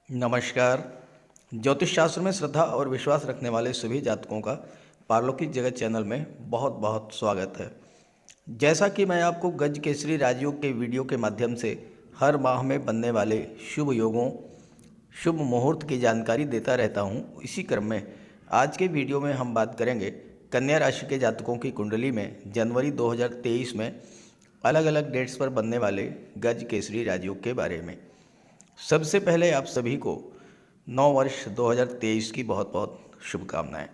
नमस्कार। ज्योतिष शास्त्र में श्रद्धा और विश्वास रखने वाले सभी जातकों का पारलौकिक जगत चैनल में बहुत बहुत स्वागत है। जैसा कि मैं आपको गज केसरी राजयोग के वीडियो के माध्यम से हर माह में बनने वाले शुभ योगों, शुभ मुहूर्त की जानकारी देता रहता हूं, इसी क्रम में आज के वीडियो में हम बात करेंगे कन्या राशि के जातकों की कुंडली में जनवरी 2023 में अलग अलग डेट्स पर बनने वाले गज केसरी राजयोग के बारे में। सबसे पहले आप सभी को नव वर्ष 2023 की बहुत बहुत शुभकामनाएं।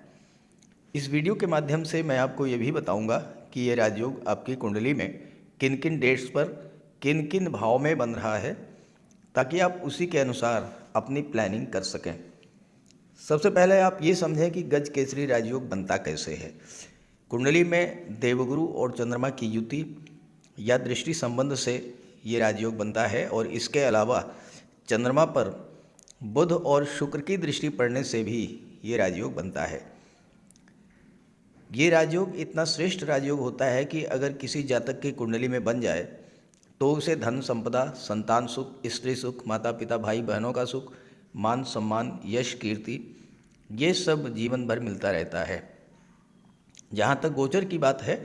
इस वीडियो के माध्यम से मैं आपको ये भी बताऊंगा कि ये राजयोग आपकी कुंडली में किन किन डेट्स पर किन किन भाव में बन रहा है, ताकि आप उसी के अनुसार अपनी प्लानिंग कर सकें। सबसे पहले आप ये समझें कि गज केसरी राजयोग बनता कैसे है। कुंडली में देवगुरु और चंद्रमा की युति या दृष्टि संबंध से ये राजयोग बनता है, और इसके अलावा चंद्रमा पर बुध और शुक्र की दृष्टि पड़ने से भी ये राजयोग बनता है। ये राजयोग इतना श्रेष्ठ राजयोग होता है कि अगर किसी जातक की कुंडली में बन जाए तो उसे धन संपदा, संतान सुख, स्त्री सुख, माता पिता भाई बहनों का सुख, मान सम्मान, यश कीर्ति, ये सब जीवन भर मिलता रहता है। जहाँ तक गोचर की बात है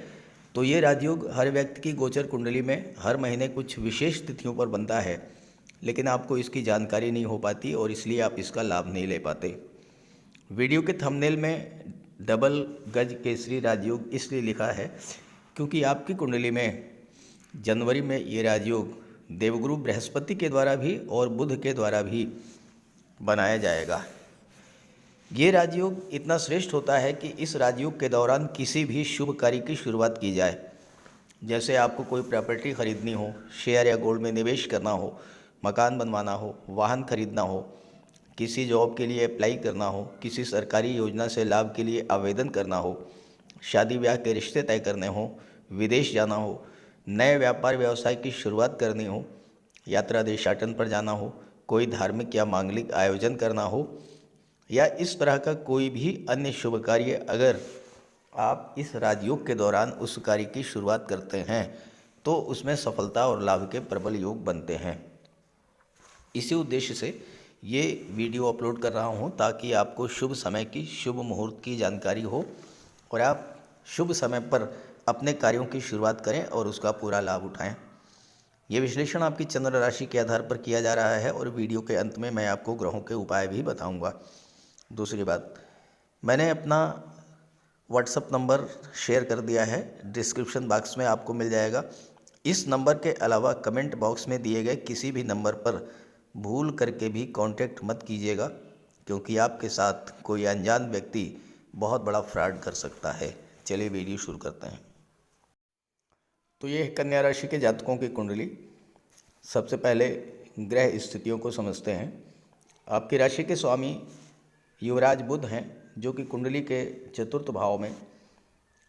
तो ये राजयोग हर व्यक्ति की गोचर कुंडली में हर महीने कुछ विशेष तिथियों पर बनता है, लेकिन आपको इसकी जानकारी नहीं हो पाती और इसलिए आप इसका लाभ नहीं ले पाते। वीडियो के थंबनेल में डबल गज केसरी राजयोग इसलिए लिखा है क्योंकि आपकी कुंडली में जनवरी में ये राजयोग देवगुरु बृहस्पति के द्वारा भी और बुध के द्वारा भी बनाया जाएगा। ये राजयोग इतना श्रेष्ठ होता है कि इस राजयोग के दौरान किसी भी शुभ कार्य की शुरुआत की जाए, जैसे आपको कोई प्रॉपर्टी खरीदनी हो, शेयर या गोल्ड में निवेश करना हो, मकान बनवाना हो, वाहन खरीदना हो, किसी जॉब के लिए अप्लाई करना हो, किसी सरकारी योजना से लाभ के लिए आवेदन करना हो, शादी ब्याह के रिश्ते तय करने हो, विदेश जाना हो, नए व्यापार व्यवसाय की शुरुआत करनी हो, यात्रा देशाटन पर जाना हो, कोई धार्मिक या मांगलिक आयोजन करना हो, या इस तरह का कोई भी अन्य शुभ कार्य अगर आप इस राजयोग के दौरान उस कार्य की शुरुआत करते हैं तो उसमें सफलता और लाभ के प्रबल योग बनते हैं। इसी उद्देश्य से ये वीडियो अपलोड कर रहा हूँ ताकि आपको शुभ समय की, शुभ मुहूर्त की जानकारी हो और आप शुभ समय पर अपने कार्यों की शुरुआत करें और उसका पूरा लाभ उठाएं। ये विश्लेषण आपकी चंद्र राशि के आधार पर किया जा रहा है और वीडियो के अंत में मैं आपको ग्रहों के उपाय भी बताऊंगा। दूसरी बात, मैंने अपना व्हाट्सएप नंबर शेयर कर दिया है, डिस्क्रिप्शन बॉक्स में आपको मिल जाएगा। इस नंबर के अलावा कमेंट बॉक्स में दिए गए किसी भी नंबर पर भूल करके भी कांटेक्ट मत कीजिएगा, क्योंकि आपके साथ कोई अनजान व्यक्ति बहुत बड़ा फ्रॉड कर सकता है। चलिए वीडियो शुरू करते हैं। तो ये कन्या राशि के जातकों की कुंडली। सबसे पहले ग्रह स्थितियों को समझते हैं। आपकी राशि के स्वामी युवराज बुध हैं, जो कि कुंडली के चतुर्थ भाव में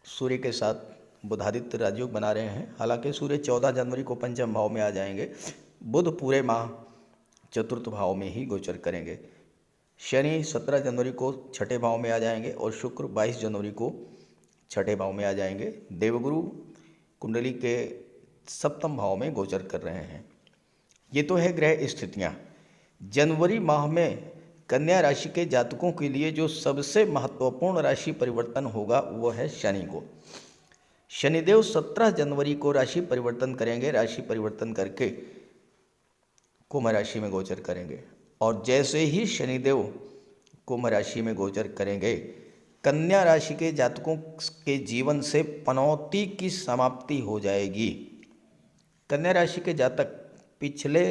सूर्य के साथ बुधादित्य राजयोग बना रहे हैं। हालांकि सूर्य 14 जनवरी को पंचम भाव में आ जाएंगे, बुध पूरे माह चतुर्थ भाव में ही गोचर करेंगे। शनि 17 जनवरी को छठे भाव में आ जाएंगे और शुक्र 22 जनवरी को छठे भाव में आ जाएंगे। देवगुरु कुंडली के सप्तम भाव में गोचर कर रहे हैं। ये तो है ग्रह स्थितियाँ। जनवरी माह में कन्या राशि के जातकों के लिए जो सबसे महत्वपूर्ण राशि परिवर्तन होगा वो है शनि को। शनिदेव 17 जनवरी को राशि परिवर्तन करेंगे। राशि परिवर्तन करके कुंभ राशि में गोचर करेंगे, और जैसे ही शनिदेव कुंभ राशि में गोचर करेंगे, कन्या राशि के जातकों के जीवन से पनौती की समाप्ति हो जाएगी। कन्या राशि के जातक पिछले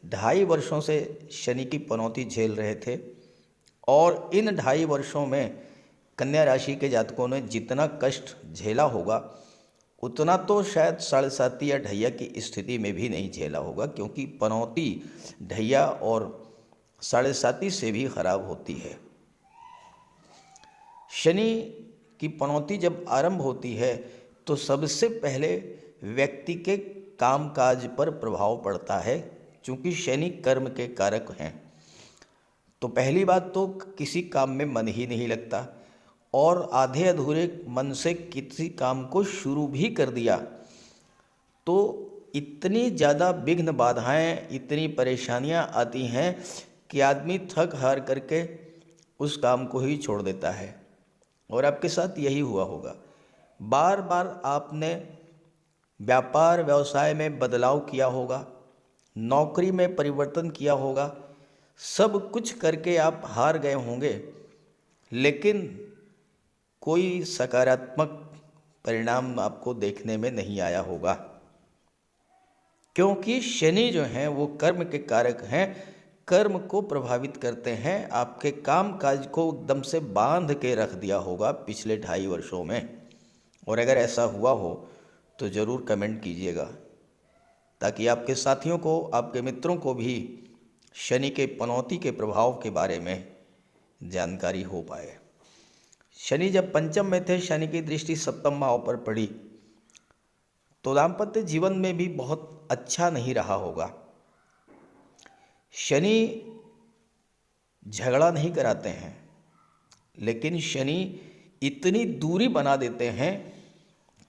2.5 वर्षों से शनि की पनौती झेल रहे थे, और इन 2.5 वर्षों में कन्या राशि के जातकों ने जितना कष्ट झेला होगा उतना तो शायद 7.5 या ढैया की स्थिति में भी नहीं झेला होगा, क्योंकि पनौती ढैया और 7.5 से भी खराब होती है। शनि की पनौती जब आरंभ होती है तो सबसे पहले व्यक्ति के कामकाज पर प्रभाव पड़ता है, क्योंकि शनि कर्म के कारक हैं। तो पहली बात तो किसी काम में मन ही नहीं लगता, और आधे अधूरे मन से किसी काम को शुरू भी कर दिया तो इतनी ज़्यादा विघ्न बाधाएं, इतनी परेशानियां आती हैं कि आदमी थक हार करके उस काम को ही छोड़ देता है। और आपके साथ यही हुआ होगा। बार बार आपने व्यापार व्यवसाय में बदलाव किया होगा, नौकरी में परिवर्तन किया होगा, सब कुछ करके आप हार गए होंगे, लेकिन कोई सकारात्मक परिणाम आपको देखने में नहीं आया होगा। क्योंकि शनि जो हैं वो कर्म के कारक हैं, कर्म को प्रभावित करते हैं। आपके काम काज को एकदम से बांध के रख दिया होगा पिछले 2.5 वर्षों में। और अगर ऐसा हुआ हो तो ज़रूर कमेंट कीजिएगा, ताकि आपके साथियों को, आपके मित्रों को भी शनि के पनौती के प्रभाव के बारे में जानकारी हो पाए। शनि जब पंचम में थे, शनि की दृष्टि सप्तम भाव पर पड़ी, तो दाम्पत्य जीवन में भी बहुत अच्छा नहीं रहा होगा। शनि झगड़ा नहीं कराते हैं, लेकिन शनि इतनी दूरी बना देते हैं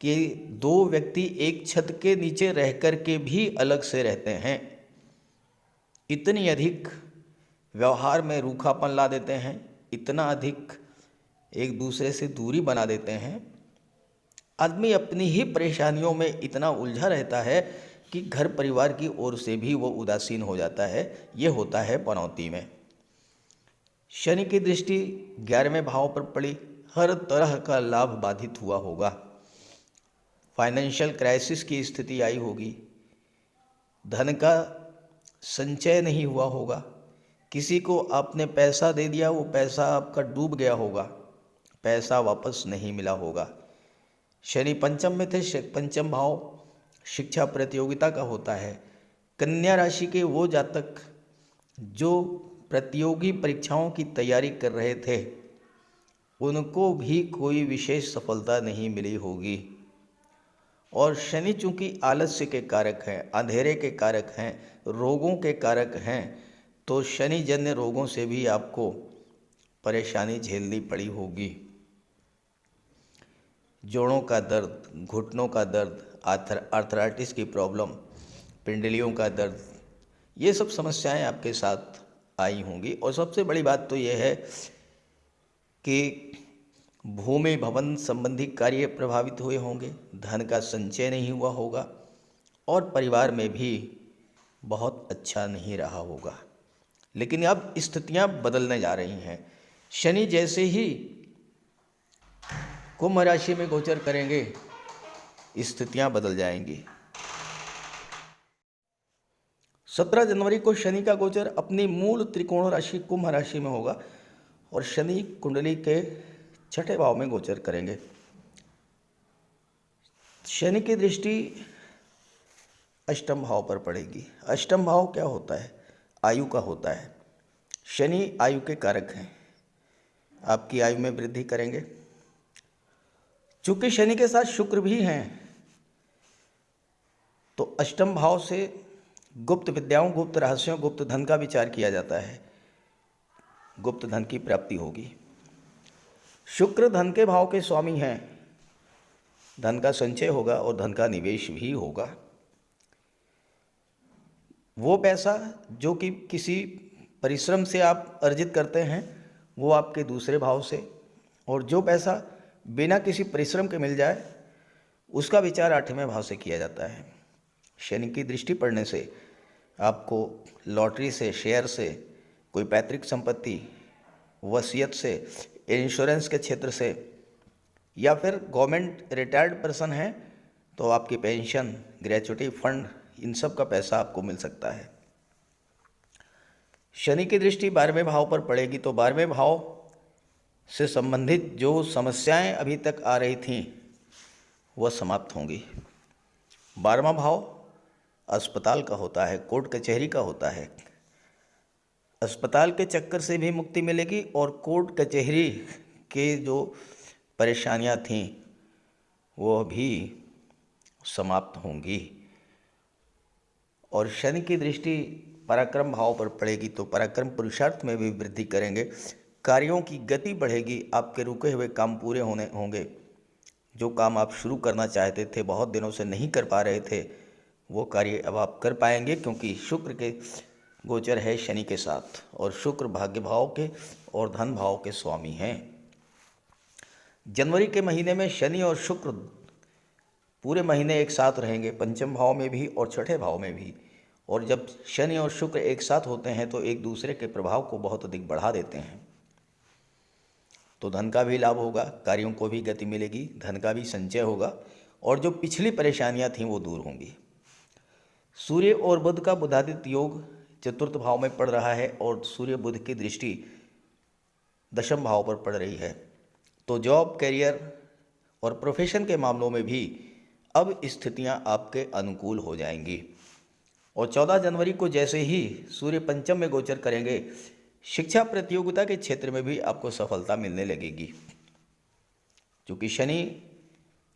कि 2 व्यक्ति एक छत के नीचे रह कर के भी अलग से रहते हैं। इतनी अधिक व्यवहार में रूखापन ला देते हैं, इतना अधिक एक दूसरे से दूरी बना देते हैं। आदमी अपनी ही परेशानियों में इतना उलझा रहता है कि घर परिवार की ओर से भी वो उदासीन हो जाता है। ये होता है पनौती में। शनि की दृष्टि 11वें भाव पर पड़ी, हर तरह का लाभ बाधित हुआ होगा। फाइनेंशियल क्राइसिस की स्थिति आई होगी, धन का संचय नहीं हुआ होगा, किसी को आपने पैसा दे दिया, वो पैसा आपका डूब गया होगा, पैसा वापस नहीं मिला होगा। शनि पंचम में थे, पंचम भाव शिक्षा प्रतियोगिता का होता है। कन्या राशि के वो जातक जो प्रतियोगी परीक्षाओं की तैयारी कर रहे थे, उनको भी कोई विशेष सफलता नहीं मिली होगी। और शनि चूंकि आलस्य के कारक हैं, अंधेरे के कारक हैं, रोगों के कारक हैं, तो शनि जन्य रोगों से भी आपको परेशानी झेलनी पड़ी होगी। जोड़ों का दर्द, घुटनों का दर्द, आर्थराइटिस की प्रॉब्लम, पिंडलियों का दर्द, ये सब समस्याएं आपके साथ आई होंगी। और सबसे बड़ी बात तो ये है कि भूमि भवन संबंधी कार्य प्रभावित हुए होंगे, धन का संचय नहीं हुआ होगा, और परिवार में भी बहुत अच्छा नहीं रहा होगा। लेकिन अब स्थितियां बदलने जा रही हैं। शनि जैसे ही कुंभ राशि में गोचर करेंगे, स्थितियां बदल जाएंगी। 17 जनवरी को शनि का गोचर अपनी मूल त्रिकोण राशि कुंभ राशि में होगा और शनि कुंडली के 6ठे भाव में गोचर करेंगे। शनि की दृष्टि अष्टम भाव पर पड़ेगी। अष्टम भाव क्या होता है? आयु का होता है। शनि आयु के कारक हैं, आपकी आयु में वृद्धि करेंगे। चूंकि शनि के साथ शुक्र भी हैं, तो अष्टम भाव से गुप्त विद्याओं, गुप्त रहस्यों, गुप्त धन का विचार किया जाता है। गुप्त धन की प्राप्ति होगी। शुक्र धन के भाव के स्वामी हैं, धन का संचय होगा और धन का निवेश भी होगा। वो पैसा जो कि किसी परिश्रम से आप अर्जित करते हैं, वो आपके दूसरे भाव से, और जो पैसा बिना किसी परिश्रम के मिल जाए, उसका विचार 8वें भाव से किया जाता है। शनि की दृष्टि पड़ने से आपको लॉटरी से, शेयर से, कोई पैतृक संपत्ति, वसीयत से, इंश्योरेंस के क्षेत्र से, या फिर गवर्नमेंट रिटायर्ड पर्सन है तो आपकी पेंशन, ग्रेच्युटी फंड, इन सब का पैसा आपको मिल सकता है। शनि की दृष्टि 12वें भाव पर पड़ेगी तो 12वें भाव से संबंधित जो समस्याएं अभी तक आ रही थीं वह समाप्त होंगी। 12वां भाव अस्पताल का होता है, कोर्ट कचहरी का होता है। अस्पताल के चक्कर से भी मुक्ति मिलेगी और कोर्ट कचहरी के जो परेशानियां थीं वो भी समाप्त होंगी। और शनि की दृष्टि पराक्रम भाव पर पड़ेगी तो पराक्रम पुरुषार्थ में भी वृद्धि करेंगे। कार्यों की गति बढ़ेगी, आपके रुके हुए काम पूरे होने होंगे। जो काम आप शुरू करना चाहते थे, बहुत दिनों से नहीं कर पा रहे थे, वो कार्य अब आप कर पाएंगे, क्योंकि शुक्र के गोचर है शनि के साथ और शुक्र भाग्य भाव के और धन भाव के स्वामी हैं। जनवरी के महीने में शनि और शुक्र पूरे महीने एक साथ रहेंगे, पंचम भाव में भी और छठे भाव में भी। और जब शनि और शुक्र एक साथ होते हैं तो एक दूसरे के प्रभाव को बहुत अधिक बढ़ा देते हैं। तो धन का भी लाभ होगा, कार्यों को भी गति मिलेगी, धन का भी संचय होगा और जो पिछली परेशानियां थीं वो दूर होंगी। सूर्य और बुध का बुधादित्य योग चतुर्थ भाव में पड़ रहा है और सूर्य बुध की दृष्टि दशम भाव पर पड़ रही है। तो जॉब, करियर और प्रोफेशन के मामलों में भी अब स्थितियां आपके अनुकूल हो जाएंगी। और 14 जनवरी को जैसे ही सूर्य पंचम में गोचर करेंगे, शिक्षा प्रतियोगिता के क्षेत्र में भी आपको सफलता मिलने लगेगी। क्योंकि शनि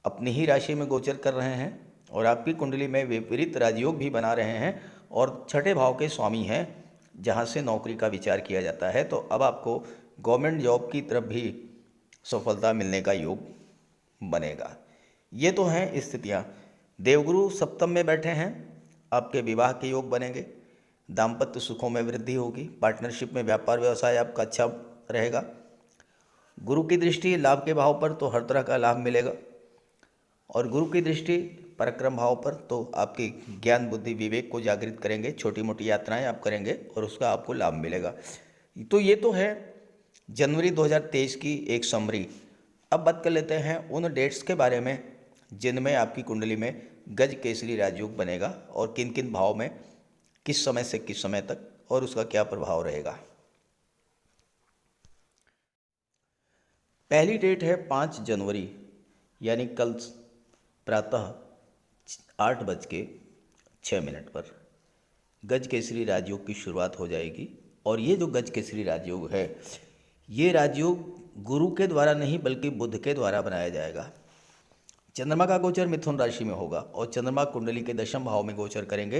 अपनी ही राशि में गोचर कर रहे हैं और आपकी कुंडली में विपरीत राजयोग भी बना रहे हैं और छठे भाव के स्वामी हैं, जहां से नौकरी का विचार किया जाता है। तो अब आपको गवर्नमेंट जॉब की तरफ भी सफलता मिलने का योग बनेगा। ये तो हैं स्थितियाँ। देवगुरु सप्तम में बैठे हैं, आपके विवाह के योग बनेंगे, दाम्पत्य सुखों में वृद्धि होगी, पार्टनरशिप में व्यापार व्यवसाय आपका अच्छा रहेगा। गुरु की दृष्टि लाभ के भाव पर, तो हर तरह का लाभ मिलेगा। और गुरु की दृष्टि पराक्रम भाव पर, तो आपकी ज्ञान बुद्धि विवेक को जागृत करेंगे, छोटी मोटी यात्राएं आप करेंगे और उसका आपको लाभ मिलेगा। तो ये तो है जनवरी 2023 की एक समरी। अब बात कर लेते हैं उन डेट्स के बारे में जिनमें आपकी कुंडली में गज केसरी राजयोग बनेगा और किन किन भाव में किस समय से किस समय तक और उसका क्या प्रभाव रहेगा। पहली डेट है 5 जनवरी, यानी कल प्रातः 8:06 पर गज केसरी राजयोग की शुरुआत हो जाएगी। और ये जो गज केसरी राजयोग है, ये राजयोग गुरु के द्वारा नहीं बल्कि बुध के द्वारा बनाया जाएगा। चंद्रमा का गोचर मिथुन राशि में होगा और चंद्रमा कुंडली के दशम भाव में गोचर करेंगे।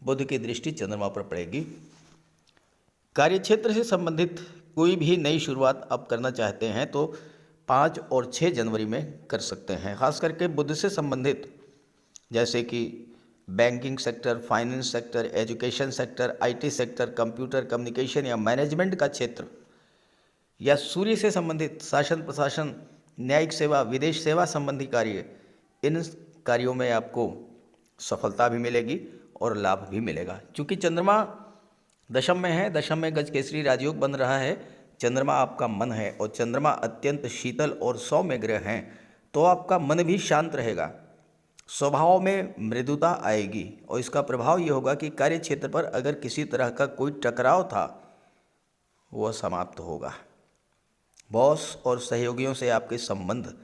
बुध की दृष्टि चंद्रमा पर पड़ेगी। कार्यक्षेत्र से संबंधित कोई भी नई शुरुआत आप करना चाहते हैं तो 5 और 6 जनवरी में कर सकते हैं। खास करके बुध से संबंधित जैसे कि banking sector, finance sector, education sector, IT sector, computer communication या मैनेजमेंट का क्षेत्र, या सूर्य से संबंधित शासन प्रशासन, न्यायिक सेवा, विदेश सेवा संबंधी कार्य, इन कार्यों में आपको सफलता भी मिलेगी और लाभ भी मिलेगा। क्योंकि चंद्रमा दशम में है, दशम में गज केसरी राजयोग बन रहा है। चंद्रमा आपका मन है और चंद्रमा अत्यंत शीतल और सौम्य ग्रह हैं, तो आपका मन भी शांत रहेगा, स्वभाव में मृदुता आएगी और इसका प्रभाव ये होगा कि कार्य क्षेत्र पर अगर किसी तरह का कोई टकराव था वह समाप्त होगा। बॉस और सहयोगियों से आपके संबंध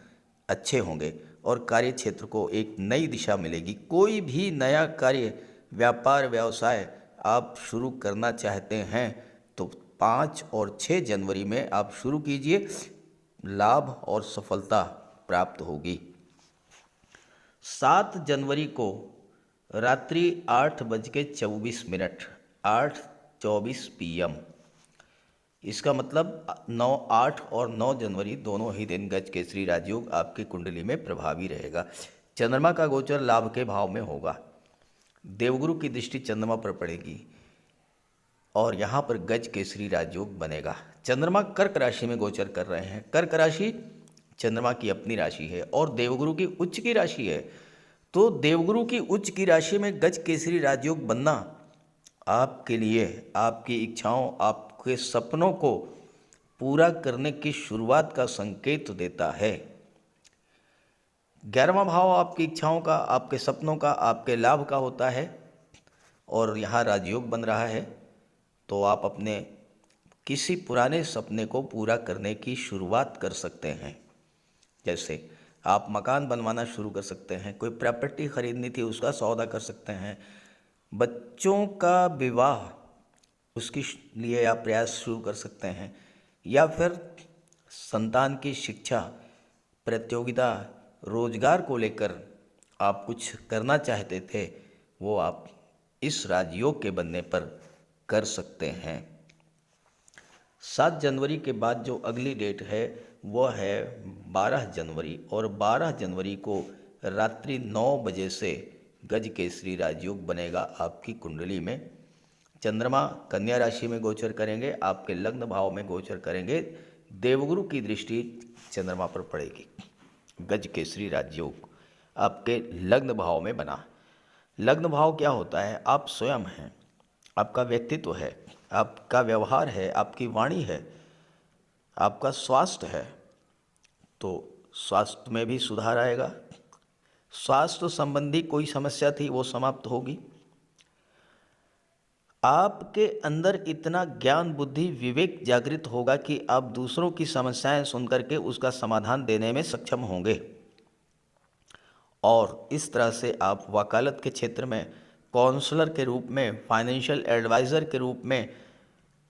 अच्छे होंगे और कार्य क्षेत्र को एक नई दिशा मिलेगी। कोई भी नया कार्य, व्यापार, व्यवसाय आप शुरू करना चाहते हैं तो 5 और 6 जनवरी में आप शुरू कीजिए, लाभ और सफलता प्राप्त होगी। 7 जनवरी को रात्रि 8:24, 8:24 PM, इसका मतलब 9, 8 और 9 जनवरी दोनों ही दिन गज केसरी राजयोग आपकी कुंडली में प्रभावी रहेगा। चंद्रमा का गोचर लाभ के भाव में होगा, देवगुरु की दृष्टि चंद्रमा पर पड़ेगी और यहाँ पर गज केसरी राजयोग बनेगा। चंद्रमा कर्क राशि में गोचर कर रहे हैं। कर्क राशि चंद्रमा की अपनी राशि है और देवगुरु की उच्च की राशि है। तो देवगुरु की उच्च की राशि में गज केसरी राजयोग बनना आपके लिए आपकी इच्छाओं, आपके सपनों को पूरा करने की शुरुआत का संकेत देता है। 11वां भाव आपकी इच्छाओं का, आपके सपनों का, आपके लाभ का होता है और यहाँ राजयोग बन रहा है। तो आप अपने किसी पुराने सपने को पूरा करने की शुरुआत कर सकते हैं। जैसे आप मकान बनवाना शुरू कर सकते हैं, कोई प्रॉपर्टी खरीदनी थी उसका सौदा कर सकते हैं, बच्चों का विवाह उसके लिए आप प्रयास शुरू कर सकते हैं, या फिर संतान की शिक्षा, प्रतियोगिता, रोजगार को लेकर आप कुछ करना चाहते थे, वो आप इस राजयोग के बनने पर कर सकते हैं। 7 जनवरी के बाद जो अगली डेट है वह है 12 जनवरी और 12 जनवरी को रात्रि 9 बजे से गज केसरी राजयोग बनेगा आपकी कुंडली में। चंद्रमा कन्या राशि में गोचर करेंगे, आपके लग्न भाव में गोचर करेंगे। देवगुरु की दृष्टि चंद्रमा पर पड़ेगी। गज केसरी राजयोग आपके लग्न भाव में बना। लग्न भाव क्या होता है? आप स्वयं हैं, आपका व्यक्तित्व है, आपका व्यवहार है, आपकी वाणी है, आपका स्वास्थ्य है। तो स्वास्थ्य में भी सुधार आएगा। स्वास्थ्य संबंधी कोई समस्या थी वो समाप्त होगी। आपके अंदर इतना ज्ञान बुद्धि विवेक जागृत होगा कि आप दूसरों की समस्याएं सुनकर के उसका समाधान देने में सक्षम होंगे। और इस तरह से आप वकालत के क्षेत्र में काउंसलर के रूप में, फाइनेंशियल एडवाइज़र के रूप में,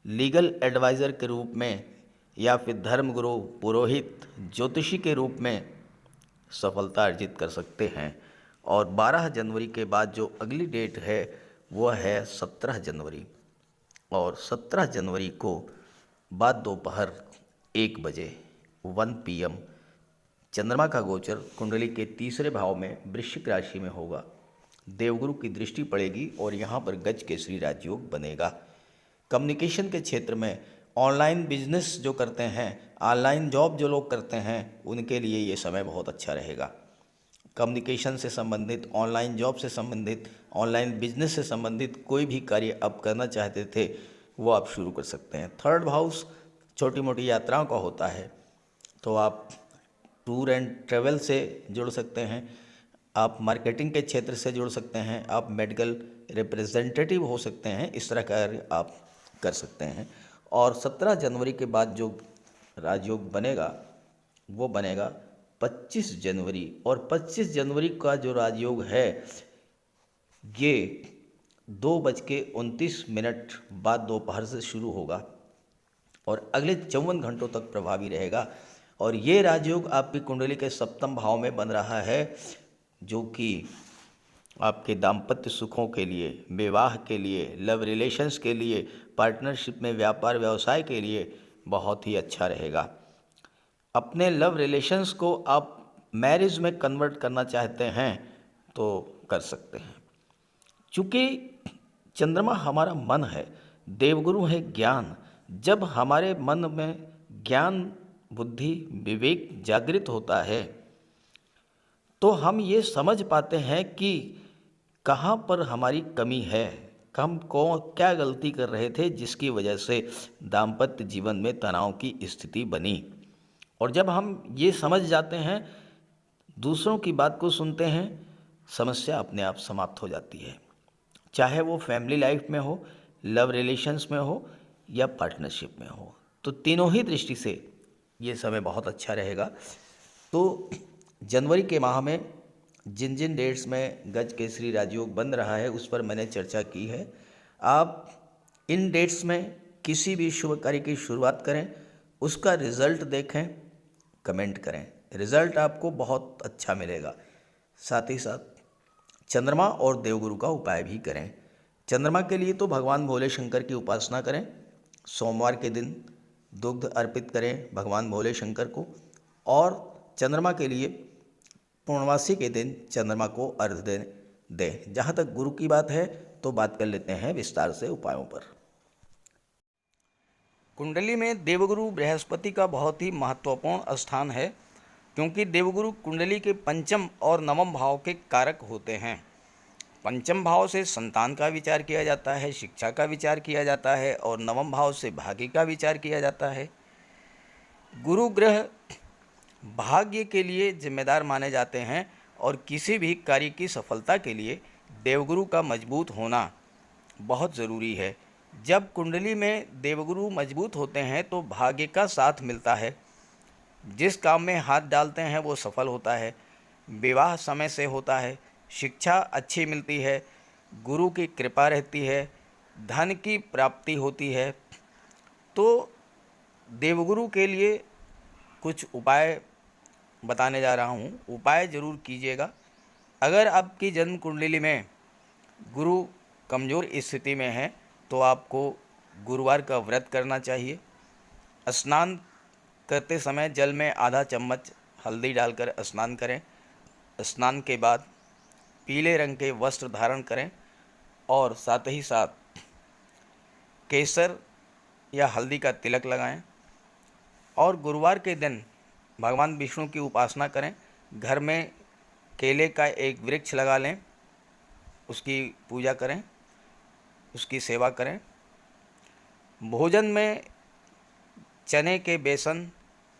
लीगल एडवाइज़र के रूप में, या फिर धर्मगुरु, पुरोहित, ज्योतिषी के रूप में सफलता अर्जित कर सकते हैं। और 12 जनवरी के बाद जो अगली डेट है वो है 17 जनवरी। और 17 जनवरी को बाद दोपहर 1 बजे 1 PM चंद्रमा का गोचर कुंडली के तीसरे भाव में वृश्चिक राशि में होगा। देवगुरु की दृष्टि पड़ेगी और यहाँ पर गज केसरी राजयोग बनेगा। कम्युनिकेशन के क्षेत्र में, ऑनलाइन बिजनेस जो करते हैं, ऑनलाइन जॉब जो लोग करते हैं, उनके लिए ये समय बहुत अच्छा रहेगा। कम्युनिकेशन से संबंधित, ऑनलाइन जॉब से संबंधित, ऑनलाइन बिजनेस से संबंधित कोई भी कार्य आप करना चाहते थे वो आप शुरू कर सकते हैं। थर्ड हाउस छोटी मोटी यात्राओं का होता है, तो आप टूर एंड ट्रेवल से जुड़ सकते हैं, आप मार्केटिंग के क्षेत्र से जुड़ सकते हैं, आप मेडिकल रिप्रेजेंटेटिव हो सकते हैं। इस तरह का आप कर सकते हैं। और 17 जनवरी के बाद जो राजयोग बनेगा वो बनेगा 25 जनवरी। और 25 जनवरी का जो राजयोग है ये 2:29 बाद दोपहर से शुरू होगा और अगले 54 घंटों तक प्रभावी रहेगा। और ये राजयोग आपकी कुंडली के सप्तम भाव में बन रहा है, जो कि आपके दाम्पत्य सुखों के लिए, विवाह के लिए, लव रिलेशंस के लिए, पार्टनरशिप में, व्यापार व्यवसाय के लिए बहुत ही अच्छा रहेगा। अपने लव रिलेशंस को आप मैरिज में कन्वर्ट करना चाहते हैं तो कर सकते हैं। चूँकि चंद्रमा हमारा मन है, देवगुरु है ज्ञान। जब हमारे मन में ज्ञान बुद्धि विवेक जागृत होता है तो हम ये समझ पाते हैं कि कहाँ पर हमारी कमी है, हम क्या गलती कर रहे थे जिसकी वजह से दाम्पत्य जीवन में तनाव की स्थिति बनी। और जब हम ये समझ जाते हैं, दूसरों की बात को सुनते हैं, समस्या अपने आप समाप्त हो जाती है। चाहे वो फैमिली लाइफ में हो, लव रिलेशंस में हो या पार्टनरशिप में हो, तो तीनों ही दृष्टि से ये समय बहुत अच्छा रहेगा। तो जनवरी के माह में जिन जिन डेट्स में गज केसरी राजयोग बन रहा है उस पर मैंने चर्चा की है। आप इन डेट्स में किसी भी शुभ कार्य की शुरुआत करें, उसका रिज़ल्ट देखें, कमेंट करें, रिज़ल्ट आपको बहुत अच्छा मिलेगा। साथ ही साथ चंद्रमा और देवगुरु का उपाय भी करें। चंद्रमा के लिए तो भगवान भोले शंकर की उपासना करें, सोमवार के दिन दुग्ध अर्पित करें भगवान भोले शंकर को। और चंद्रमा के लिए पूर्णमासी के दिन चंद्रमा को अर्घ्य दें। जहाँ तक गुरु की बात है तो बात कर लेते हैं विस्तार से उपायों पर। कुंडली में देवगुरु बृहस्पति का बहुत ही महत्वपूर्ण स्थान है, क्योंकि देवगुरु कुंडली के पंचम और नवम भाव के कारक होते हैं। पंचम भाव से संतान का विचार किया जाता है, शिक्षा का विचार किया जाता है, और नवम भाव से भाग्य का विचार किया जाता है। गुरु ग्रह भाग्य के लिए जिम्मेदार माने जाते हैं और किसी भी कार्य की सफलता के लिए देवगुरु का मजबूत होना बहुत ज़रूरी है। जब कुंडली में देवगुरु मजबूत होते हैं तो भाग्य का साथ मिलता है, जिस काम में हाथ डालते हैं वो सफल होता है, विवाह समय से होता है, शिक्षा अच्छी मिलती है, गुरु की कृपा रहती है, धन की प्राप्ति होती है। तो देवगुरु के लिए कुछ उपाय बताने जा रहा हूँ, उपाय ज़रूर कीजिएगा। अगर आपकी जन्म कुंडली में गुरु कमज़ोर स्थिति में है तो आपको गुरुवार का व्रत करना चाहिए। स्नान करते समय जल में आधा चम्मच हल्दी डालकर स्नान करें। स्नान के बाद पीले रंग के वस्त्र धारण करें और साथ ही साथ केसर या हल्दी का तिलक लगाएं और गुरुवार के दिन भगवान विष्णु की उपासना करें। घर में केले का एक वृक्ष लगा लें, उसकी पूजा करें, उसकी सेवा करें। भोजन में चने के बेसन,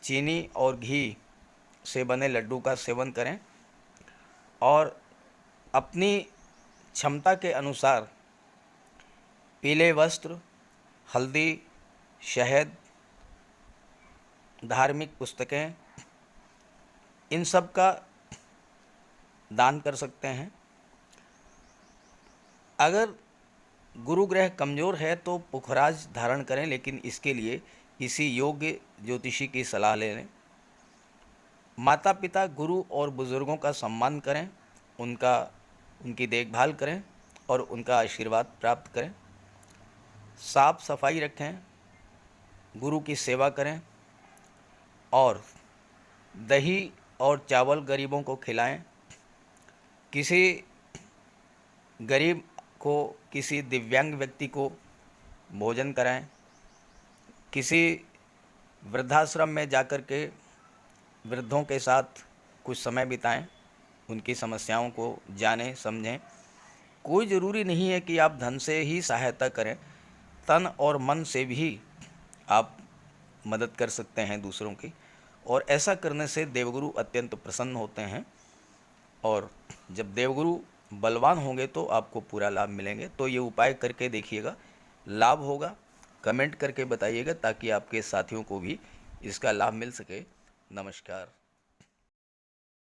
चीनी और घी से बने लड्डू का सेवन करें और अपनी क्षमता के अनुसार पीले वस्त्र, हल्दी, शहद, धार्मिक पुस्तकें, इन सब का दान कर सकते हैं। अगर गुरु ग्रह कमज़ोर है तो पुखराज धारण करें, लेकिन इसके लिए किसी योग्य ज्योतिषी की सलाह ले लें। माता पिता, गुरु और बुज़ुर्गों का सम्मान करें, उनकी देखभाल करें और उनका आशीर्वाद प्राप्त करें। साफ सफाई रखें, गुरु की सेवा करें और दही और चावल गरीबों को खिलाएं। किसी गरीब को, किसी दिव्यांग व्यक्ति को भोजन कराएं। किसी वृद्धाश्रम में जाकर के वृद्धों के साथ कुछ समय बिताएं, उनकी समस्याओं को जानें, समझें। कोई ज़रूरी नहीं है कि आप धन से ही सहायता करें, तन और मन से भी आप मदद कर सकते हैं दूसरों की, और ऐसा करने से देवगुरु अत्यंत प्रसन्न होते हैं। और जब देवगुरु बलवान होंगे तो आपको पूरा लाभ मिलेंगे। तो ये उपाय करके देखिएगा, लाभ होगा। कमेंट करके बताइएगा ताकि आपके साथियों को भी इसका लाभ मिल सके। नमस्कार।